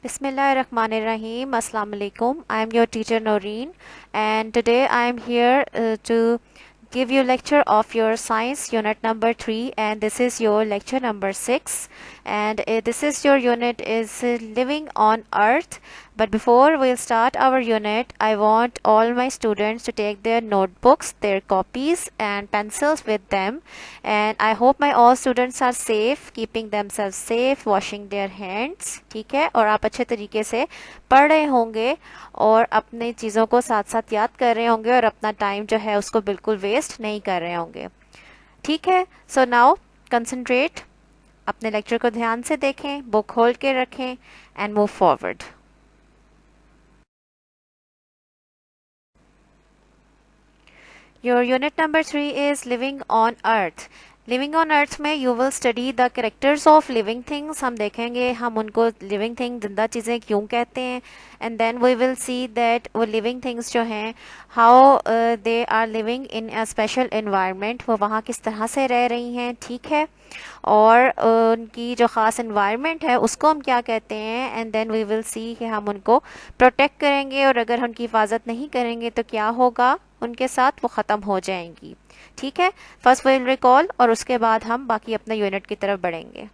Bismillahirrahmanirrahim. Assalamu alaikum. I am your teacher Noreen, and today I am here to give you lecture of your science unit number 3, and this is your lecture number 6, and this is your unit is living on earth. But before we'll start our unit, I want all my students to take their notebooks, their copies and pencils with them, and I hope my all students are safe, keeping themselves safe, washing their hands. ठीक है, और आप अच्छे तरीके से पढ़ रहे होंगे और अपनी चीज़ों को साथ साथ याद कर रहे होंगे और अपना टाइम जो है उसको बिल्कुल वेस्ट नहीं कर रहे होंगे। ठीक है, सो नाउ कंसंट्रेट, अपने लेक्चर को ध्यान से देखें, बुक खोल के रखें and move forward. Your unit number 3 is living on earth. Living on earth में you will study the characters of living things. हम देखेंगे हम उनको लिविंग थिंग जिंदा चीज़ें क्यों कहते हैं, and then we will see that वो लिविंग थिंग्स जो हैं how they are living in a special environment, वो वहाँ किस तरह से रह रही हैं। ठीक है, और उनकी जो ख़ास इन्वायरमेंट है उसको हम क्या कहते हैं, and then we will see कि हम उनको प्रोटेक्ट करेंगे और अगर उनकी हिफाजत नहीं करेंगे तो क्या होगा उनके साथ, वो ख़त्म हो जाएंगी। ठीक है, फर्स्ट विल रिकॉल और उसके बाद हम बाकी अपने यूनिट की तरफ बढ़ेंगे।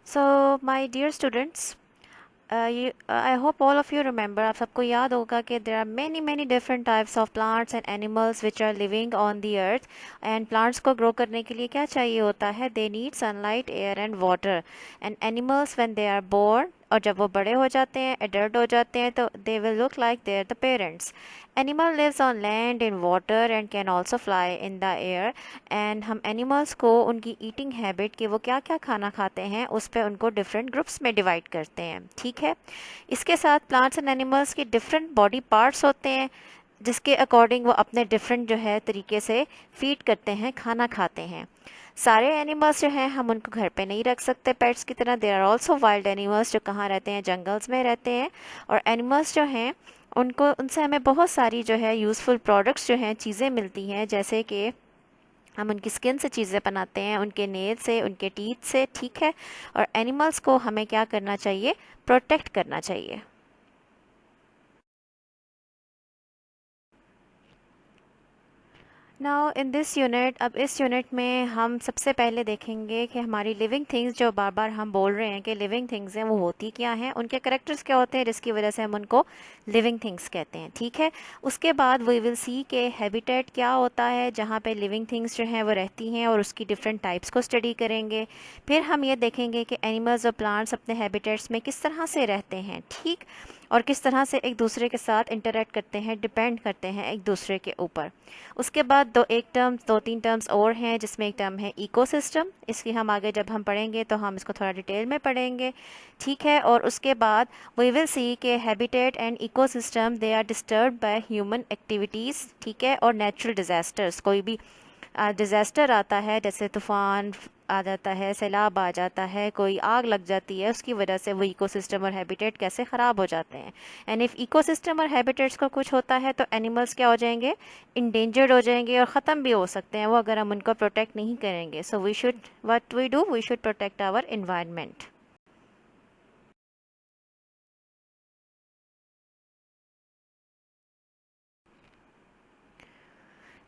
So my dear students, I hope all of you remember, आप सबको याद होगा कि there are many many different types of plants and animals which are living on the earth. And plants को ग्रो करने के लिए क्या चाहिए होता है, they need sunlight, air and water. And animals when they are born, और जब वो बड़े हो जाते हैं, एडल्ट हो जाते हैं, तो they will look like they are the parents. Animal lives on land, in water and can also fly in the air. And हम एनिमल्स को उनकी ईटिंग हैबिट कि वो क्या क्या खाना खाते हैं उस पर उनको डिफरेंट ग्रुप्स में डिवाइड करते हैं। ठीक है, इसके साथ प्लांट्स एंड एनिमल्स के डिफरेंट बॉडी पार्ट्स होते हैं जिसके अकॉर्डिंग वो अपने डिफरेंट जो है तरीके से फीड करते हैं, खाना खाते हैं। सारे एनिमल्स जो हैं हम उनको घर पे नहीं रख सकते पेट्स की तरह, there are also wild animals जो कहाँ रहते हैं, जंगल्स में रहते हैं। और एनिमल्स जो हैं उनको उनसे हमें बहुत सारी जो है यूज़फुल प्रोडक्ट्स जो हैं चीज़ें मिलती हैं, जैसे कि हम उनकी स्किन से चीज़ें बनाते हैं, उनके नेल से, उनके टीथ से। ठीक है, और एनिमल्स को हमें क्या करना चाहिए, प्रोटेक्ट करना चाहिए। नाउ इन दिस यूनिट, अब इस यूनिट में हम सबसे पहले देखेंगे कि हमारी लिविंग थिंग्स जो बार बार हम बोल रहे हैं कि लिविंग थिंग्स हैं, वो होती क्या हैं, उनके करेक्टर्स क्या होते हैं जिसकी वजह से हम उनको लिविंग थिंग्स कहते हैं। ठीक है, उसके बाद वी विल सी के हैबिटेट क्या होता है जहाँ पे लिविंग थिंग्स जो हैं वो रहती हैं और उसकी डिफरेंट टाइप्स को स्टडी करेंगे। फिर हम ये देखेंगे कि एनिमल्स और प्लांट्स अपने हैबिटेट्स में किस तरह से रहते हैं, ठीक, और किस तरह से एक दूसरे के साथ इंटरेक्ट करते हैं, डिपेंड करते हैं एक दूसरे के ऊपर। उसके बाद दो तीन टर्म्स और हैं जिसमें एक टर्म है इकोसिस्टम, इसकी हम आगे जब हम पढ़ेंगे तो हम इसको थोड़ा डिटेल में पढ़ेंगे। ठीक है, और उसके बाद वी विल सी के habitat and ecosystem they are disturb by human activities. ठीक है, और नेचुरल डिज़ास्टर्स, कोई भी डिज़ास्टर आता है जैसे तूफ़ान आ जाता है, सैलाब आ जाता है, कोई आग लग जाती है, उसकी वजह से वो इकोसिस्टम और हैबिटेट कैसे ख़राब हो जाते हैं। एंड इफ़ इकोसिस्टम और हैबिटेट्स को कुछ होता है तो एनिमल्स क्या हो जाएंगे, इंडेंजर्ड हो जाएंगे और ख़त्म भी हो सकते हैं वो अगर हम उनको प्रोटेक्ट नहीं करेंगे। So we should, what we do, we should protect our environment.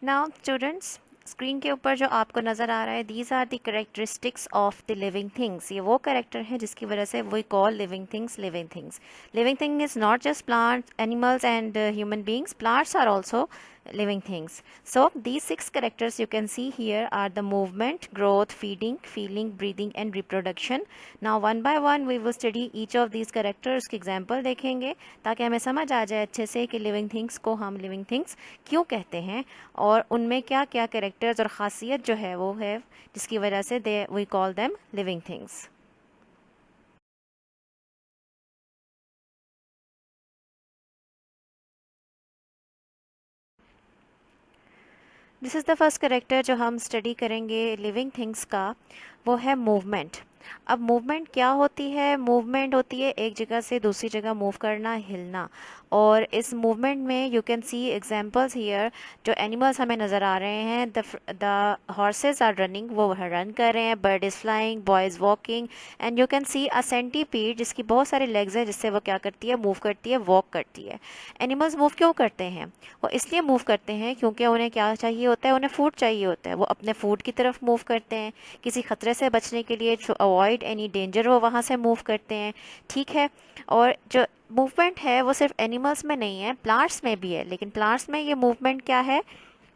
Now students, screen के ऊपर जो आपको नज़र आ रहा है, these are the characteristics of the living things. ये वो करेक्टर हैं जिसकी वजह से we call living things living things. Living thing is not just plants, animals and human beings, plants are also living things. So these 6 characters you can see here are the movement, growth, feeding, feeling, breathing and reproduction. Now one by one we will study each of these characters के example देखेंगे ताकि हमें समझ आ जाए अच्छे से कि living things को हम living things क्यों कहते हैं और उनमें क्या क्या कैरेक्टर्स और ख़ासियत जो है वो है जिसकी वजह से they we call them living things. This is the first character जो हम स्टडी करेंगे लिविंग थिंग्स का, वो है मूवमेंट। अब मूवमेंट क्या होती है? मूवमेंट होती है एक जगह से दूसरी जगह मूव करना, हिलना। और इस मूवमेंट में you can C examples here. जो एनिमल्स हमें नज़र आ रहे हैं, द हॉर्सेस आर रनिंग, वो रन कर रहे हैं, bird is flying, boy is walking, and you can see a centipede जिसकी बहुत सारे लेग्स हैं, जिससे वो क्या करती है? मूव करती है, वॉक करती है। एनिमल्स मूव क्यों करते हैं? वो इसलिए मूव करते हैं क्योंकि उन्हें क्या चाहिए होता है? उन्हें फूड चाहिए होता है। वो अपने फूड की तरफ मूव करते हैं, किसी खतरे से बचने के लिए, टू अवॉइड एनी डेंजर वो वहाँ से मूव करते हैं। ठीक है। और जो मूवमेंट है वो सिर्फ एनिमल्स में नहीं है, प्लांट्स में भी है। लेकिन प्लांट्स में ये मूवमेंट क्या है,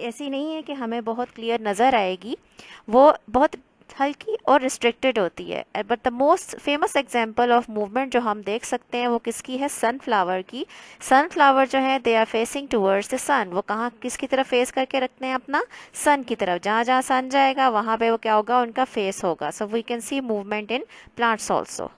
ऐसी नहीं है कि हमें बहुत क्लियर नज़र आएगी। वो बहुत हल्की और रिस्ट्रिक्टेड होती है। But the most famous example of movement जो हम देख सकते हैं वो किसकी है? सनफ्लावर की। सनफ्लावर जो है, they are facing towards the sun. वो कहाँ, किसकी तरफ फेस करके रखते हैं? अपना सन की तरफ। जहाँ जहाँ सन जाएगा वहाँ पे वो क्या होगा? उनका फेस होगा। So we can see movement in plants also.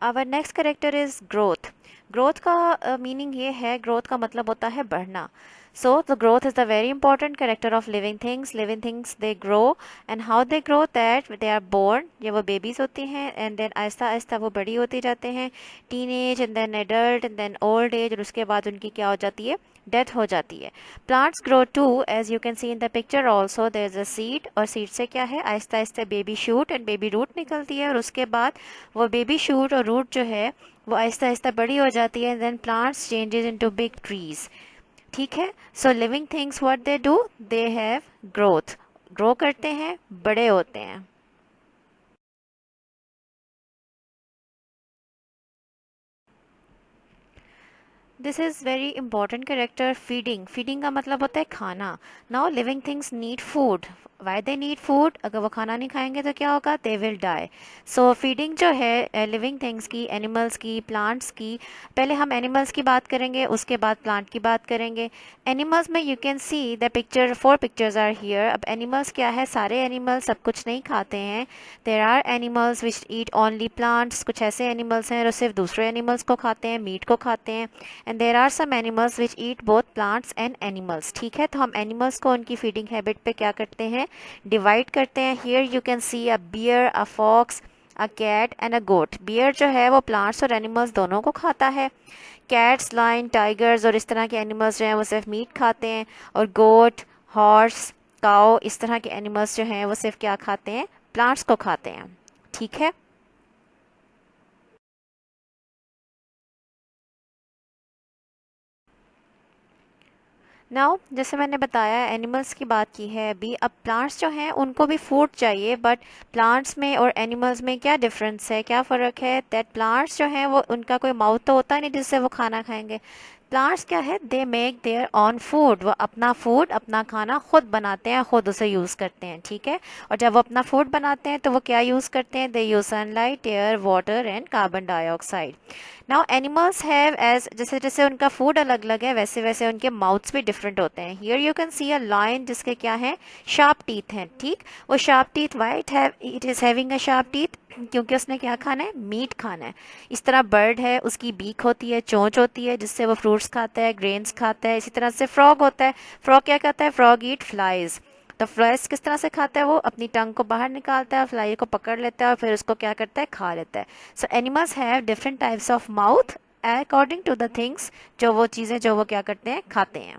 Our next character is growth. Growth का मीनिंग ये है, ग्रोथ का मतलब होता है बढ़ना। So the growth is the very important character of living things. Living things they grow, and how they grow, that they are born, ये वो बेबीज होती हैं, एंड देन आहिस्ता आहिस्ता वो बड़ी होती जाते हैं। Teenage, and then adult, and then old age, और उसके बाद उनकी क्या हो जाती है? डेथ हो जाती है। Plants grow too, as you can see in the picture also. There is a seed, और सीड से क्या है? आहिस्ता आहिस्ता baby shoot and baby root निकलती है, और उसके बाद वो बेबी शूट और रूट जो है वो आहिस्ता आहिस्ता बड़ी हो जाती है। Then plants changes into big trees. ठीक है। So living things what they do, they have growth. Grow करते हैं, बड़े होते हैं। This is very important character. Feeding, feeding का मतलब होता है खाना। Now living things need food. Why they need food? अगर वो खाना नहीं खाएंगे तो क्या होगा? They will die. So feeding जो है लिविंग थिंग्स की, एनिमल्स की, प्लांट्स की, पहले हम एनिमल्स की बात करेंगे, उसके बाद प्लांट की बात करेंगे। एनिमल्स में you can see the picture, 4 pictures are here. अब एनिमल्स क्या है? सारे एनिमल्स सब कुछ नहीं खाते हैं। There are animals which eat only plants. कुछ ऐसे एनिमल्स हैं जो सिर्फ दूसरे एनिमल्स को खाते हैं, मीट को खाते हैं। And there are some animals which eat both plants and animals. ठीक है। तो हम एनिमल्स को उनकी फीडिंग हैबिट पे क्या करते हैं? डिवाइड करते हैं। Here you can see a bear, a fox, a cat and a goat. Bear जो है वो प्लांट्स और एनिमल्स दोनों को खाता है। कैट्स, लायन, टाइगर्स और इस तरह के एनिमल्स जो हैं वो सिर्फ मीट खाते हैं। और गोट, हॉर्स, काओ, इस तरह के एनिमल्स जो हैं वो सिर्फ क्या खाते हैं? प्लांट्स को खाते हैं। ठीक है। नाउ जैसे मैंने बताया, एनिमल्स की बात की है अभी। अब प्लांट्स जो हैं उनको भी फूड चाहिए, बट प्लांट्स में और एनिमल्स में क्या डिफरेंस है, क्या फ़र्क है? दैट प्लांट्स जो हैं वो, उनका कोई माउथ तो होता नहीं जिससे वो खाना खाएंगे। प्लांट्स क्या है? They make their on food. वो अपना फूड, अपना खाना खुद बनाते हैं, खुद उसे यूज़ करते हैं। ठीक है। और जब वो अपना फूड बनाते हैं तो वो क्या यूज़ करते हैं? They use sunlight, air, water and carbon dioxide. Now animals have, as जैसे जैसे उनका फूड अलग अलग है, वैसे वैसे उनके माउथ्स भी डिफरेंट होते हैं। Here you can see a lion जिसके क्या है? शार्प टीथ हैं। ठीक। वो शार्प टीथ, वाइट है, it is having a sharp teeth क्योंकि उसने क्या खाना है? मीट खाना है। इस तरह बर्ड है, उसकी बीक होती है, चोंच होती है, जिससे वो फ्रूट्स खाता है, ग्रेन्स खाता है। इसी तरह से फ्रॉग होता है। फ्रॉग क्या करता है? फ्रॉग ईट फ्लाइज। तो फ्लाइज किस तरह से खाता है? वो अपनी टंग को बाहर निकालता है, फ्लाई को पकड़ लेता है और फिर उसको क्या करता है? खा लेता है। So animals have different types of mouth according to the things, जो वो चीज़ें जो वो क्या करते हैं? खाते हैं।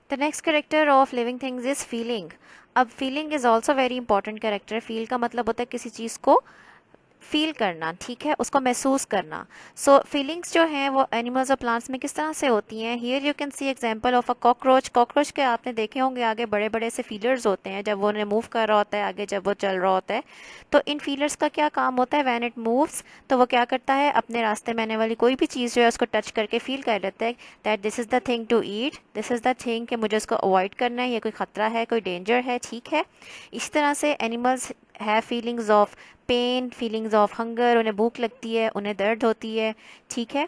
The next character of living things is feeling. अब feeling is also very important character. Feel का मतलब होता है किसी चीज़ को फील करना। ठीक है। उसको महसूस करना। सो फीलिंग्स जो हैं वो एनिमल्स और प्लांट्स में किस तरह से होती हैं? Here you can C example of a cockroach. Cockroach के आपने देखे होंगे आगे बड़े बड़े से फीलर्स होते हैं, जब वो उन्हें मूव कर रहा होता है आगे, जब वो चल रहा होता है। तो इन फीलर्स का क्या काम होता है? व्हेन इट मूव्स, तो वो क्या करता है? अपने रास्ते में आने वाली कोई भी चीज़ जो है उसको टच करके फील कर लेता है that this is the thing to eat, this is the thing कि मुझे उसको अवॉइड करना है, ये कोई ख़तरा है, कोई डेंजर है। ठीक है। इस तरह से animals have feelings of pain, feelings of hunger, उन्हें भूख लगती है, उन्हें दर्द होती है। ठीक है।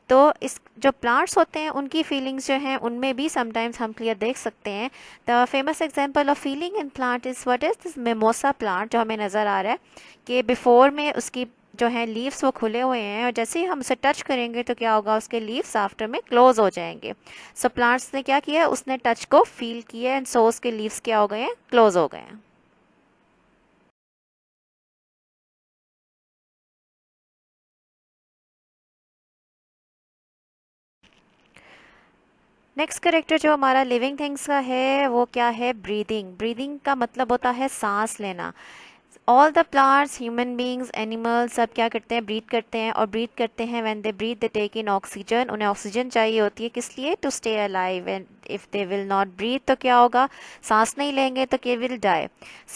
तो इस जो प्लांट्स होते हैं उनकी फीलिंग्स जो हैं उनमें भी समटाइम्स हम क्लियर देख सकते हैं। The famous example of feeling in plant is what is this Mimosa plant जो हमें नज़र आ रहा है कि बिफोर में उसकी जो है लीव्स वो खुले हुए हैं, और जैसे ही हम उसे टच करेंगे तो क्या होगा, उसके लीव्स आफ्टर में क्लोज हो जाएंगे। सो प्लांट्स ने क्या किया, उसने टच को फील किया एंड सो उसके लीव्स क्या हो गए हैं, क्लोज हो गए हैं। नेक्स्ट करेक्टर जो हमारा लिविंग थिंग्स का है वो क्या है, ब्रीदिंग। ब्रीदिंग का मतलब होता है सांस लेना। All the plants, human beings, animals सब क्या करते हैं, ब्रीथ करते हैं। और ब्रीथ करते हैं when they breathe they take in oxygen. उन्हें ऑक्सीजन चाहिए होती है, किस लिए, to stay alive. And if they will not breathe तो क्या होगा, सांस नहीं लेंगे तो they will die.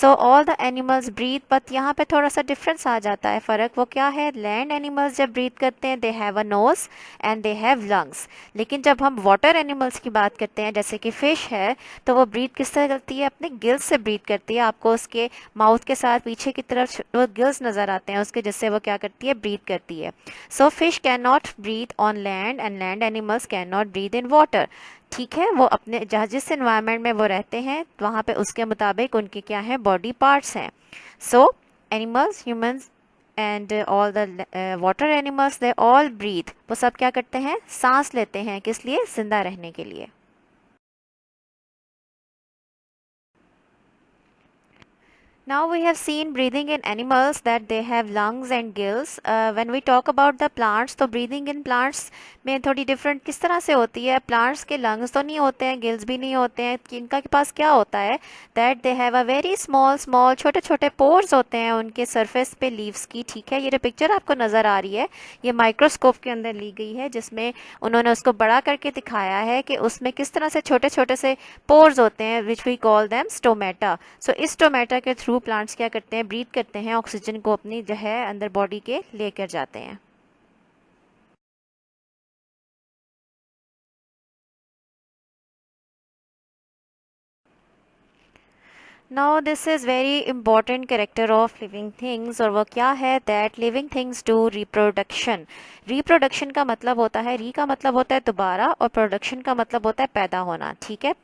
So all the animals breathe, but यहाँ पे थोड़ा सा डिफरेंस आ जाता है, फ़र्क वो क्या है, लैंड एनिमल्स जब ब्रीथ करते हैं they have a knows and they have lungs. लेकिन जब हम वाटर एनिमल्स की बात करते हैं जैसे कि फ़िश है, तो वो ब्रीथ किस तरह करती है, अपने गिल्स से ब्रीथ करती है। आपको उसके माउथ के साथ पीछे की तरफ वो गिल्स नज़र आते हैं उसके, जिससे वो क्या करती है, ब्रीथ करती है। So fish can not breathe on land and land animals can not breathe in water. ठीक है, वो अपने जहाँ जिस इन्वायरमेंट में वो रहते हैं वहाँ पे उसके मुताबिक उनके क्या है, बॉडी पार्ट्स हैं। So animals, humans and all the water animals they all breathe, वो सब क्या करते हैं, सांस लेते हैं, किस लिए, जिंदा रहने के लिए। Now we have seen breathing in animals that they have lungs and gills. When we talk about the plants, तो breathing in plants में थोड़ी different किस तरह से होती है। plants के lungs तो नहीं होते हैं, gills भी नहीं होते हैं, इनका के पास क्या होता है, that they have a very small छोटे छोटे pores होते हैं उनके surface पे leaves की। ठीक है, ये जो picture आपको नज़र आ रही है ये माइक्रोस्कोप के अंदर ली गई है, जिसमें उन्होंने उसको बड़ा करके दिखाया है कि उसमें किस तरह से छोटे छोटे से पोर्स होते हैं, which we call them stomata. So इस स्टोमेटा के थ्रू प्लांट्स क्या करते हैं, ब्रीथ करते हैं, ऑक्सीजन को अपनी जो है अंदर बॉडी के लेकर जाते हैं। Now this is very important character of living things, और वो क्या है, that living things do reproduction. Reproduction का मतलब होता है, री का मतलब होता है दोबारा, और प्रोडक्शन का मतलब होता है पैदा होना। ठीक है,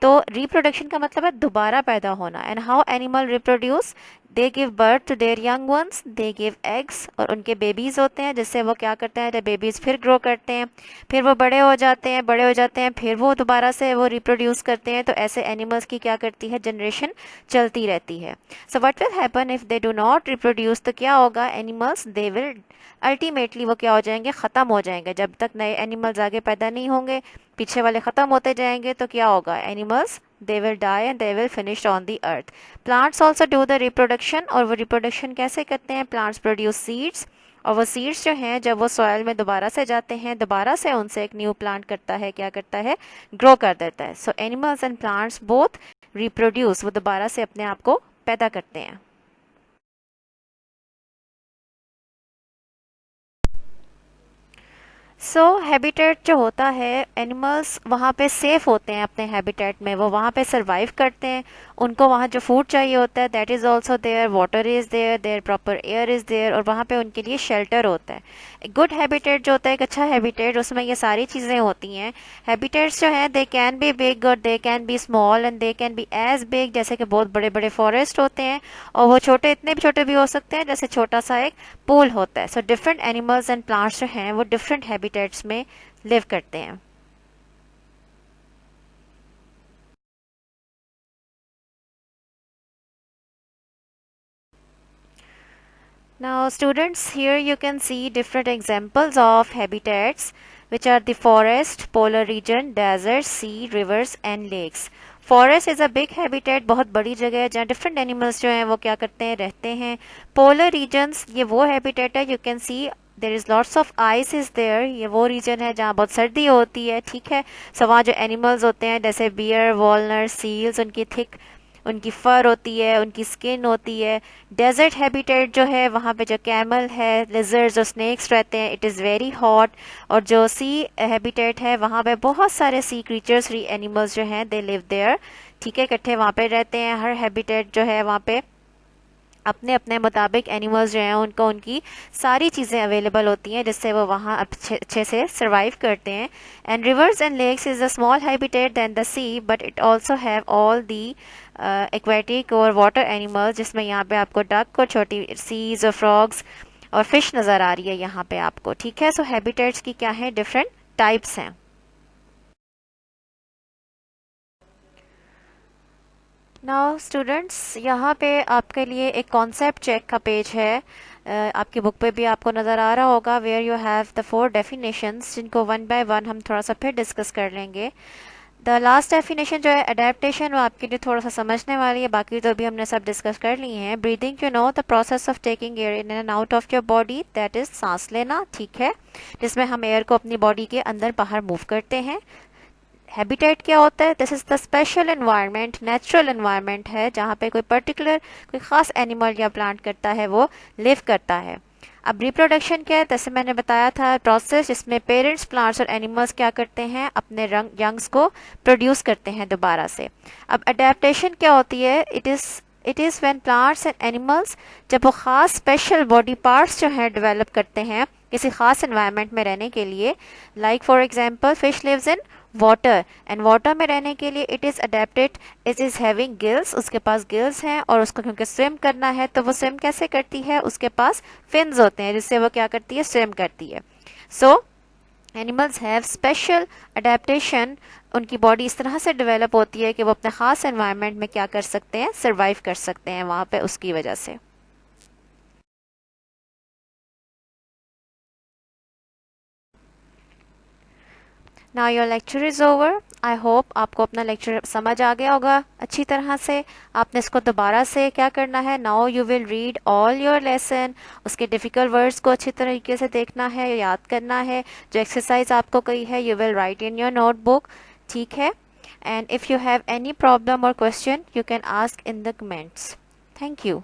तो रिप्रोडक्शन का मतलब है दोबारा पैदा होना। And how animal reproduce, they give birth to their young ones, they give eggs, और उनके बेबीज़ होते हैं, जिससे वो क्या करते हैं, जब बेबीज़ फिर ग्रो करते हैं, फिर वो बड़े हो जाते हैं, बड़े हो जाते हैं, फिर वो दोबारा से वो रिप्रोड्यूस करते हैं। तो ऐसे एनिमल्स की क्या करती है, जनरेशन चलती रहती है। So what will happen if they do not reproduce, तो क्या होगा, एनिमल्स दे विल अल्टीमेटली वो क्या हो जाएंगे, ख़त्म हो जाएंगे। जब तक नए एनिमल्स आगे पैदा नहीं होंगे, पीछे वाले ख़त्म होते जाएंगे, तो क्या होगा, animals they will die and they will finish on the earth. Plants also do the reproduction, और वो रिप्रोडक्शन कैसे करते हैं, प्लांट्स प्रोड्यूस सीड्स, और वो सीड्स जो हैं जब वो सॉइल में दोबारा से जाते हैं, दोबारा से उनसे एक न्यू प्लांट करता है, क्या करता है, ग्रो कर देता है। So animals and plants both reproduce, वो दोबारा से अपने आप को पैदा करते हैं। सो हैबिटेट जो होता है, एनिमल्स वहाँ पे सेफ होते हैं अपने हैबिटेट में, वो वहाँ पे सरवाइव करते हैं। उनको वहाँ जो फूड चाहिए होता है that is also there, water is there, there proper air is there, और वहाँ पे उनके लिए शेल्टर होता है। गुड हैबिटेट जो होता है, एक अच्छा हैबिटेट, उसमें ये सारी चीज़ें होती हैं। हैबिटेट्स जो है दे कैन बी बिग और they can be small and they can be as big, जैसे कि बहुत बड़े बड़े फॉरेस्ट होते हैं, और वो छोटे, इतने भी छोटे भी हो सकते हैं जैसे छोटा सा एक पूल होता है। So different animals and plants जो हैं वो डिफरेंट हैबिटेट्स में लिव करते हैं। Now students, here you can see different examples of habitats, which are the forest, polar region, desert, sea, rivers and lakes. Forest is a big habitat, बहुत बड़ी जगह है जहाँ डिफरेंट एनिमल्स जो हैं वो क्या करते हैं, रहते हैं। पोलर रीजन्स, ये वो हैबिटेट है, you can see there is lots of ice is there, ये वो रीजन है जहाँ बहुत सर्दी होती है। ठीक है, सो वहाँ जो एनिमल्स होते हैं जैसे बियर, वॉलनर, सील्स, उनकी थिक उनकी फर होती है, उनकी स्किन होती है। डेजर्ट हैबिटेट जो है वहाँ पे जो कैमल है, लिजर्ड्स और स्नेक्स रहते हैं, इट इज़ वेरी हॉट। और जो सी हैबिटेट है वहाँ पे बहुत सारे सी क्रीचर्स, री एनिमल्स जो हैं दे लिव देयर। ठीक है, इकट्ठे वहाँ पे रहते हैं। हर हैबिटेट जो है वहाँ पे अपने अपने मुताबिक एनिमल्स जो हैं उनको उनकी सारी चीज़ें अवेलेबल होती हैं, जिससे वो वहाँ अच्छे अच्छे से सर्वाइव करते हैं। And rivers and lakes is a small habitat than the sea, but it also have all the aquatic और वाटर एनिमल्स, जिसमें यहाँ पे आपको डक और छोटी सीज और फ्रॉग्स और फिश नज़र आ रही है यहाँ पे आपको, ठीक है। सो हैबिटेट्स की क्या है, डिफरेंट टाइप्स हैं। नाउ स्टूडेंट्स, यहाँ पे आपके लिए एक कॉन्सेप्ट चेक का पेज है, आपकी बुक पे भी आपको नज़र आ रहा होगा, where you have the 4 definitions, जिनको वन बाय वन हम थोड़ा सा फिर डिस्कस कर लेंगे। द लास्ट डेफिनेशन जो है अडेप्टेशन, वो आपके लिए थोड़ा सा समझने वाली है, बाकी तो भी हमने सब डिस्कस कर लिए हैं। Breathing, you know the process of taking air in and out of your body, that is सांस लेना, ठीक है, जिसमें हम एयर को अपनी बॉडी के अंदर बाहर मूव करते हैं। हैबिटेट क्या होता है, this is the special environment, natural environment है जहाँ पे कोई पर्टिकुलर कोई खास एनिमल या प्लांट करता है, वो लिव करता है। अब रिप्रोडक्शन क्या है, जैसे मैंने बताया था, प्रोसेस जिसमें पेरेंट्स, प्लांट्स और एनिमल्स क्या करते हैं, अपने यंग्स को प्रोड्यूस करते हैं दोबारा से। अब अडेप्टेशन क्या होती है, it is when plants and animals, जब वो खास स्पेशल बॉडी पार्ट्स जो हैं डेवलप करते हैं किसी खास एनवायरनमेंट में रहने के लिए। Like for example fish lives in water, and water में रहने के लिए it is adapted, it is having gills, उसके पास गिल्स हैं, और उसको क्योंकि स्विम करना है तो वो स्विम कैसे करती है, उसके पास फिन्स होते हैं जिससे वो क्या करती है, स्विम करती है। So animals have special adaptation, उनकी बॉडी इस तरह से डेवलप होती है कि वो अपने ख़ास एनवायरनमेंट में क्या कर सकते हैं, सर्वाइव कर सकते हैं वहाँ पे उसकी वजह से। Now your lecture is over. I hope आपको अपना लेक्चर समझ आ गया होगा अच्छी तरह से। आपने इसको दोबारा से क्या करना है, now you will read all your lesson, उसके डिफ़िकल्ट वर्ड्स को अच्छी तरीके से देखना है, याद करना है। जो एक्सरसाइज आपको कही है you will write in your notebook, ठीक है। And if you have any problem और question you can ask in the comments. Thank you.